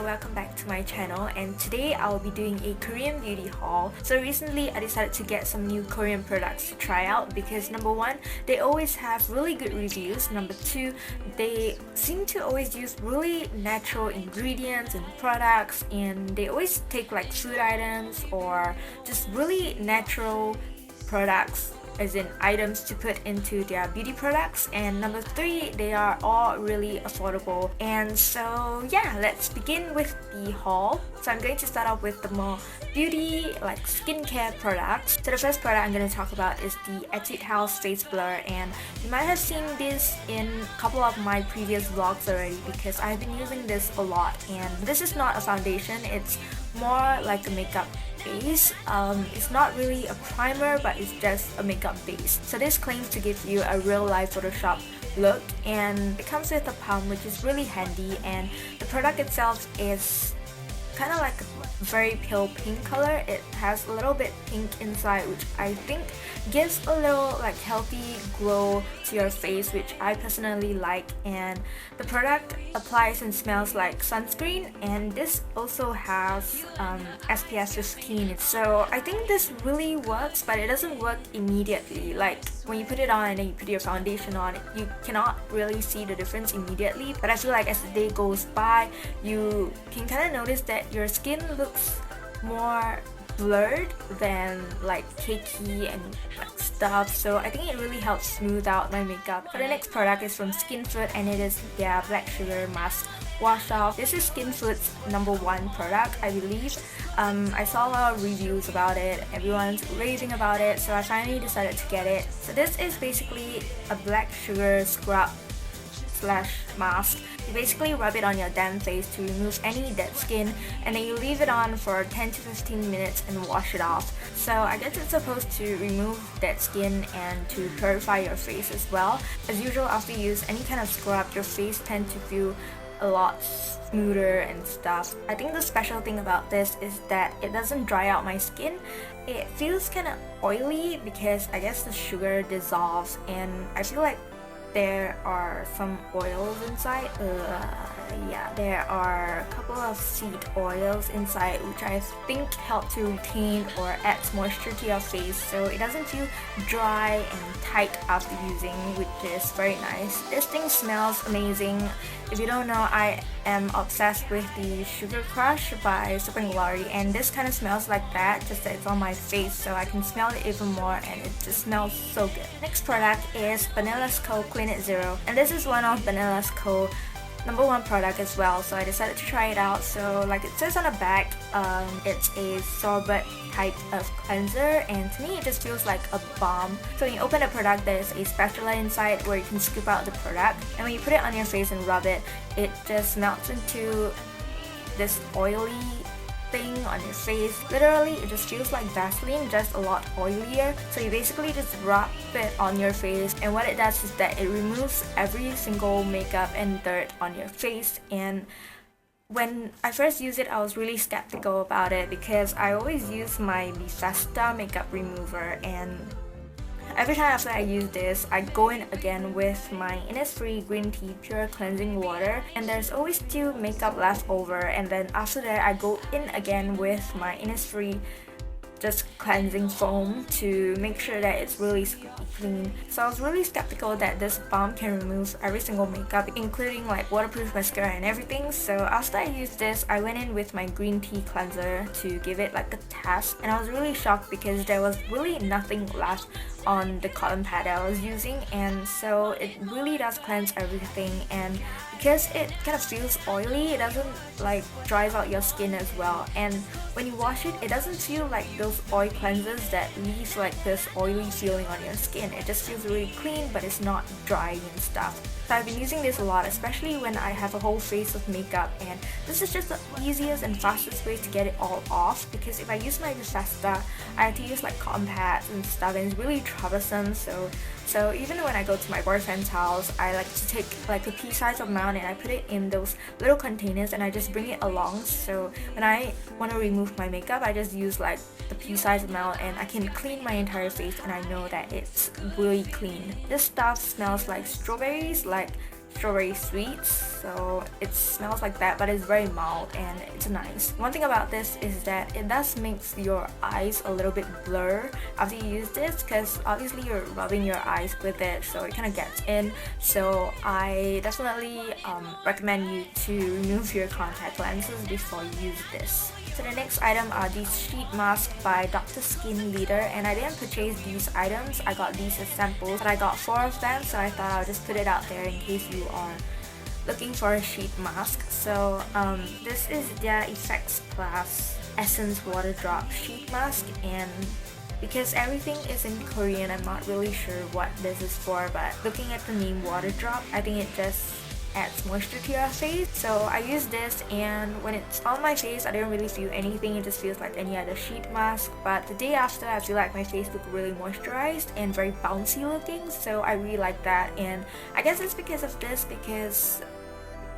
welcome back to my channel, and today I'll be doing a Korean beauty haul. So recently I decided to get some new Korean products to try out because number one, they always have really good reviews. Number two, they seem to always use really natural ingredients and products, and they always take like food items or just really natural products, as in items to put into their beauty products. And number three, they are all really affordable. And so yeah, let's begin with the haul. So I'm going to start off with the more beauty, like skincare products. So the first product I'm going to talk about is the ETUDE House Face Blur, and you might have seen this in a couple of my previous vlogs already because I've been using this a lot. And this is not a foundation, it's more like a makeup base. It's not really a primer, but it's just a makeup base. So this claims to give you a real life Photoshop look, and it comes with a palm, which is really handy. And the product itself is kind of like a very pale pink color. It has a little bit pink inside, which I think gives a little like healthy glow to your face, which I personally like. And the product applies and smells like sunscreen, and this also has SPF 15. So I think this really works, but it doesn't work immediately. Like when you put it on and then you put your foundation on, you cannot really see the difference immediately. But I feel like as the day goes by, you can kind of notice that your skin looks more blurred than like cakey and like stuff. So I think it really helps smooth out my makeup. So the next product is from SKINFOOD, and it is their black sugar mask wash off. This is SKINFOOD's #1 product, I believe. I saw a lot of reviews about it, everyone's raving about it, so I finally decided to get it. So this is basically a black sugar scrub slash mask. You basically rub it on your damp face to remove any dead skin, and then you leave it on for 10 to 15 minutes and wash it off. So I guess it's supposed to remove dead skin and to purify your face as well. As usual, after you use any kind of scrub, your face tends to feel a lot smoother and stuff. I think the special thing about this is that it doesn't dry out my skin. It feels kind of oily because I guess the sugar dissolves, and I feel like there are some oils inside. Yeah, there are a couple of seed oils inside, which I think help to retain or add moisture to your face, so it doesn't feel dry and tight after using, which is very nice. This thing smells amazing. If you don't know, I am obsessed with the Sugar Crush by Super Glory, and this kind of smells like that, just that it's on my face, so I can smell it even more, and it just smells so good. Next product is Banila's Co Clean It Zero, and this is one of Banila's Co #1 product as well, so I decided to try it out. So like it says on the back, it's a sorbet type of cleanser, and to me it just feels like a balm. So when you open the product, there's a spatula inside where you can scoop out the product, and when you put it on your face and rub it, it just melts into this oily thing on your face. Literally, it just feels like Vaseline, just a lot oilier. So you basically just rub it on your face, and what it does is that it removes every single makeup and dirt on your face. And when I first used it, I was really skeptical about it because I always use my Bifesta makeup remover, and every time after I use this, I go in again with my INNISFREE green tea pure cleansing water, and there's always still makeup left over, and then after that I go in again with my INNISFREE just cleansing foam to make sure that it's really squeaky clean. So I was really skeptical that this balm can remove every single makeup, including like waterproof mascara and everything. So after I used this, I went in with my green tea cleanser to give it like a test, and I was really shocked because there was really nothing left on the cotton pad that I was using, and so it really does cleanse everything. And because it kind of feels oily, it doesn't like dries out your skin as well, and when you wash it, it doesn't feel like those oil cleansers that leave like this oily feeling on your skin. It just feels really clean, but it's not drying and stuff. So I've been using this a lot, especially when I have a whole face of makeup, and this is just the easiest and fastest way to get it all off, because if I use my Bifesta, I have to use like cotton pads and stuff, and it's really troublesome. So even when I go to my boyfriend's house, I like to take like a pea-sized amount and I put it in those little containers and I just bring it along. So when I want to remove my makeup, I just use like the pea-sized amount and I can clean my entire face, and I know that it's really clean. This stuff smells like strawberries, like strawberry sweets, so it smells like that, but it's very mild and it's nice. One thing about this is that it does make your eyes a little bit blur after you use this, because obviously you're rubbing your eyes with it, so it kind of gets in. So I definitely recommend you to remove your contact lenses before you use this. So the next item are these sheet masks by Dr. Skin Leader, and I didn't purchase these items. I got these as samples, but I got 4 of them, so I thought I'll just put it out there in case you are looking for a sheet mask. So this is their Effects Plus Essence Waterdrop sheet mask, and because everything is in Korean, I'm not really sure what this is for, but looking at the name Waterdrop, I think it just adds moisture to your face. So I use this, and when it's on my face I don't really feel anything. It just feels like any other sheet mask, but the day after I feel like my face look really moisturized and very bouncy looking, so I really like that. And I guess it's because of this, because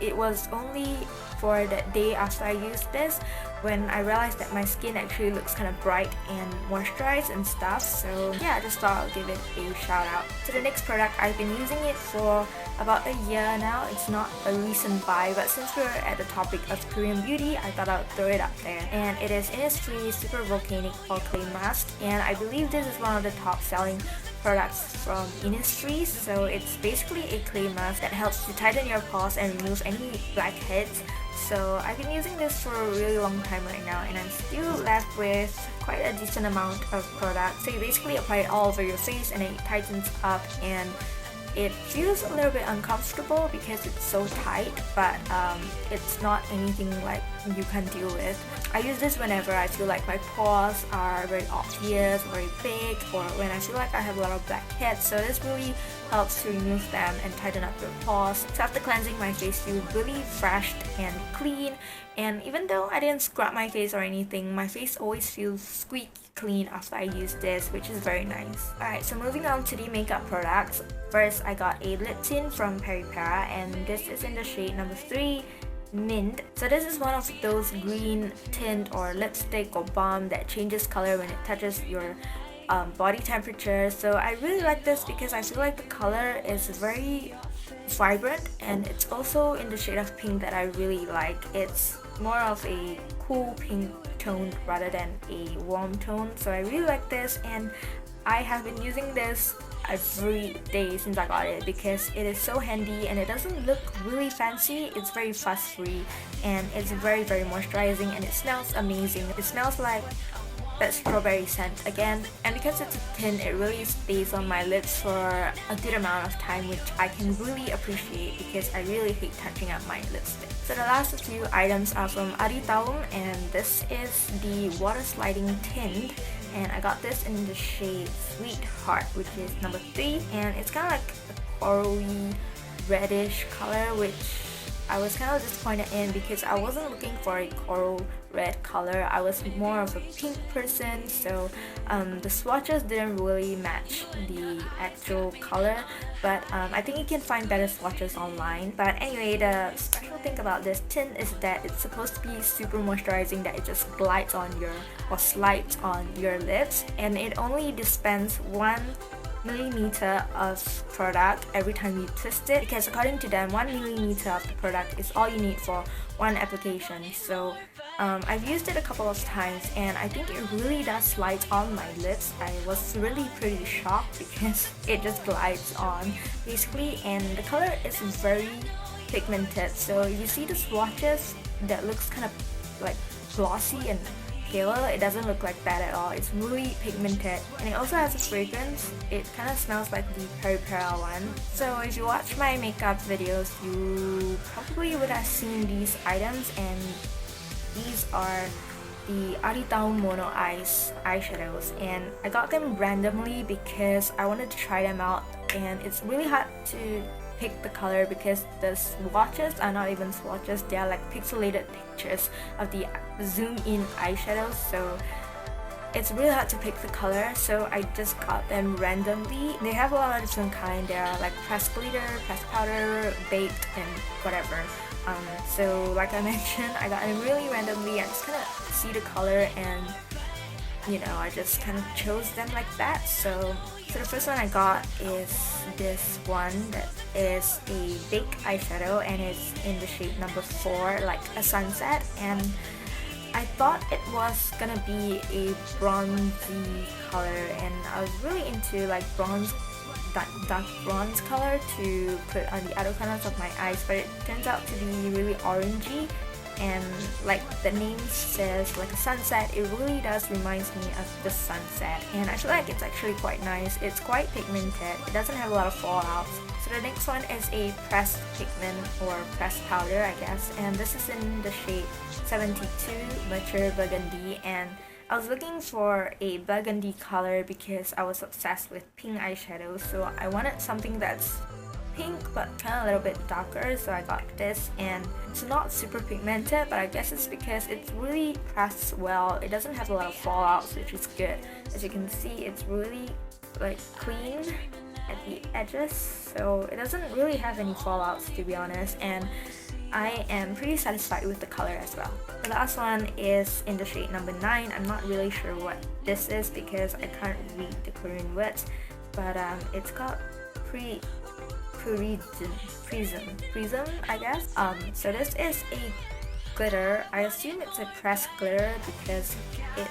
it was only for that day after I used this when I realized that my skin actually looks kind of bright and moisturized and stuff. So yeah, I just thought I'll give it a shout out. So the next product, I've been using it for about a year now. It's not a recent buy, but since we're at the topic of Korean beauty, I thought I'd throw it up there. And it is INNISFREE Super Volcanic Pore Clay Mask, and I believe this is one of the top selling products from INNISFREE. So it's basically a clay mask that helps to tighten your pores and remove any blackheads. So I've been using this for a really long time right now, and I'm still left with quite a decent amount of product. So you basically apply it all over your face and it tightens up, and it feels a little bit uncomfortable because it's so tight, but it's not anything like you can deal with. I use this whenever I feel like my pores are very obvious, very big, or when I feel like I have a lot of blackheads. So this really helps to remove them and tighten up your pores. So after cleansing, my face feels really fresh and clean, and even though I didn't scrub my face or anything, my face always feels squeaky clean after I use this, which is very nice. Alright, so moving on to the makeup products. First, I got a lip tint from PERIPERA, and this is in the shade number 3, Mint. So this is one of those green tint or lipstick or balm that changes color when it touches your body temperature. So I really like this because I feel like the color is very vibrant, and it's also in the shade of pink that I really like. It's more of a cool pink tone rather than a warm tone, so I really like this, and I have been using this every day since I got it because it is so handy and it doesn't look really fancy. It's very fuss free and it's very moisturizing, and it smells amazing. It smells like that strawberry scent again, and because it's a tint, it really stays on my lips for a good amount of time, which I can really appreciate because I really hate touching up my lipstick. So the last few items are from ARITAUM, and this is the water sliding tint, and I got this in the shade Sweetheart, which is number 3, and it's kind of like a corally reddish color, which I was kind of disappointed in because I wasn't looking for a coral red color. I was more of a pink person, so the swatches didn't really match the actual color, but I think you can find better swatches online. But anyway, the special thing about this tint is that it's supposed to be super moisturizing, that it just glides on your or slides on your lips, and it only dispenses 1 milliliter of product every time you twist it, because according to them 1 milliliter of the product is all you need for one application. So I've used it a couple of times and I think it really does slide on my lips. I was really pretty shocked because it just glides on basically, and the color is very pigmented. So you see the swatches that looks kind of like glossy and paler, it doesn't look like that at all. It's really pigmented, and it also has a fragrance. It kind of smells like the PERIPERA one. So if you watch my makeup videos, you probably would have seen these items, and these are the ARITAUM Mono Eyes eyeshadows, and I got them randomly because I wanted to try them out, and it's really hard to pick the color because the swatches are not even swatches, they are like pixelated pictures of the zoom in eyeshadows, so it's really hard to pick the color. So I just got them randomly. They have a lot of different kinds. They are like pressed glitter, pressed powder, baked, and whatever. So like I mentioned, I got them really randomly. I just kind of see the color and I just kind of chose them like that. So So the first one I got is this one that is a big eyeshadow, and it's in the shade number 4, like a sunset, and I thought it was gonna be a bronzy color, and I was really into like dark bronze color to put on the outer corners of my eyes, but it turns out to be really orangey, and like the name says, like a sunset, it really does reminds me of the sunset, and I feel like it's actually quite nice. It's quite pigmented, it doesn't have a lot of fallouts. So the next one is a pressed pigment or pressed powder, I guess, and this is in the shade 72 Mature Burgundy, and I was looking for a burgundy color because I was obsessed with pink eyeshadow, so I wanted something that's pink but kind of a little bit darker, so I got this, and it's not super pigmented, but I guess it's because it's really pressed well. It doesn't have a lot of fallouts, which is good. As you can see, it's really like clean at the edges, so it doesn't really have any fallouts, to be honest, and I am pretty satisfied with the color as well. The last one is in the shade number 9. I'm not really sure what this is because I can't read the Korean words, but it's called Prism, I guess. So this is a glitter. I assume it's a pressed glitter because it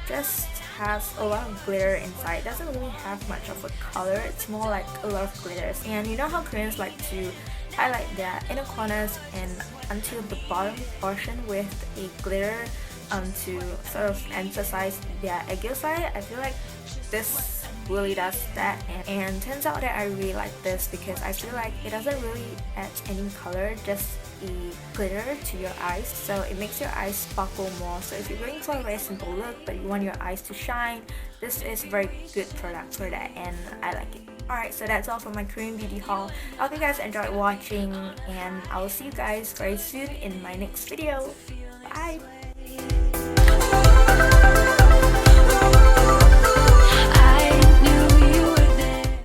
just has a lot of glitter inside. It doesn't really have much of a color, it's more like a lot of glitters. And you know how Koreans like to highlight their inner corners and until the bottom portion with a glitter to sort of emphasize their aegyo side. I feel like this really does that, and turns out that I really like this because I feel like it doesn't really add any color, just a glitter to your eyes, so it makes your eyes sparkle more. So if you're going for a very simple look but you want your eyes to shine, this is a very good product for that, and I like it. Alright, so that's all for my Korean beauty haul. I hope you guys enjoyed watching, and I will see you guys very soon in my next video. Bye!